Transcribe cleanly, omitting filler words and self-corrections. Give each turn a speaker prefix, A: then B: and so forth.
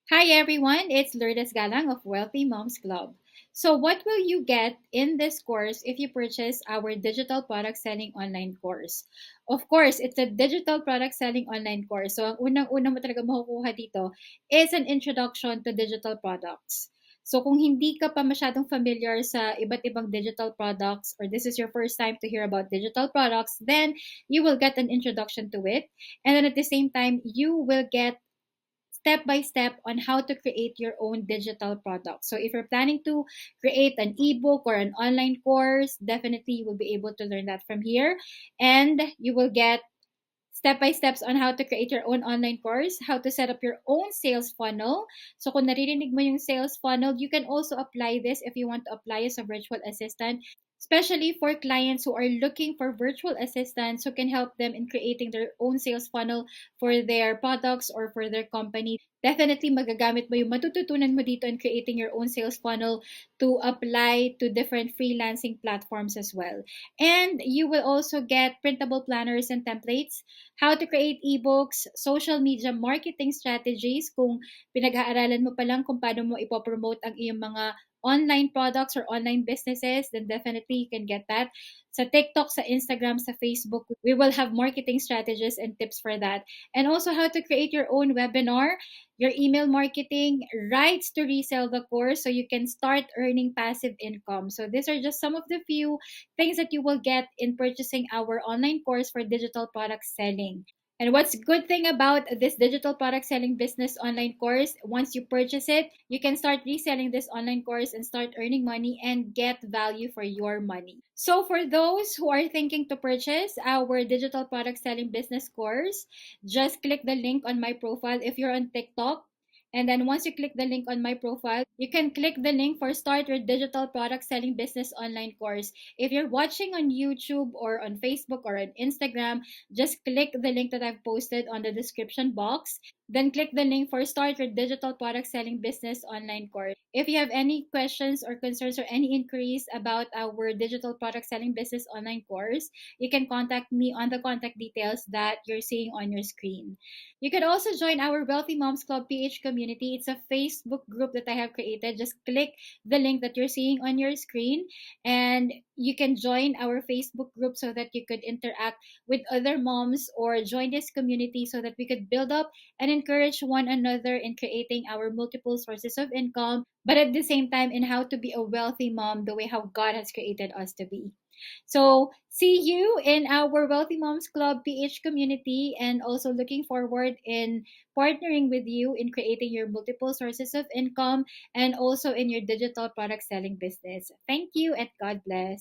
A: Hi everyone, it's Lourdes Galang of Wealthy Moms Club. So, what will you get in this course if you purchase our digital product selling online course? Of course, it's a digital product selling online course. So, ang unang-una mo talaga makukuha dito is an introduction to digital products. So, kung hindi ka pa masyadong familiar sa iba't ibang digital products or this is your first time to hear about digital products, then you will get an introduction to it. And then at the same time, you will get step by step on how to create your own digital product. So if you're planning to create an ebook or an online course, definitely you will be able to learn that from here. And you will get step by steps on how to create your own online course, how to set up your own sales funnel. So kung naririnig mo yung sales funnel, you can also apply this if you want to apply as a virtual assistant, especially for clients who are looking for virtual assistants who can help them in creating their own sales funnel for their products or for their company. Definitely magagamit mo yung matututunan mo dito in creating your own sales funnel to apply to different freelancing platforms as well. And you will also get printable planners and templates, how to create ebooks, social media marketing strategies kung pinag-aaralan mo pa lang kung paano mo ipopromote ang iyong mga online products or online businesses, then definitely you can get that. Sa TikTok, sa Instagram, sa Facebook, we will have marketing strategies and tips for that. And also how to create your own webinar, your email marketing, rights to resell the course so you can start earning passive income. So these are just some of the few things that you will get in purchasing our online course for digital product selling. And what's good thing about this digital product selling business online course, once you purchase it, you can start reselling this online course and start earning money and get value for your money. So for those who are thinking to purchase our digital product selling business course, just click the link on my profile if you're on TikTok. And then once you click the link on my profile, you can click the link for Start Your Digital Product Selling Business Online Course. If you're watching on YouTube or on Facebook or on Instagram, just click the link that I've posted on the description box. Then click the link for Start Your Digital Product Selling Business Online Course. If you have any questions or concerns or any inquiries about our digital product selling business online course, you can contact me on the contact details that you're seeing on your screen. You can also join our Wealthy Moms Club PH community. It's a Facebook group that I have created. Just click the link that you're seeing on your screen and you can join our Facebook group so that you could interact with other moms or join this community so that we could build up and encourage one another in creating our multiple sources of income, but at the same time in how to be a wealthy mom the way how God has created us to be. So, see you in our Wealthy Moms Club PH community and also looking forward in partnering with you in creating your multiple sources of income and also in your digital product selling business. Thank you and God bless.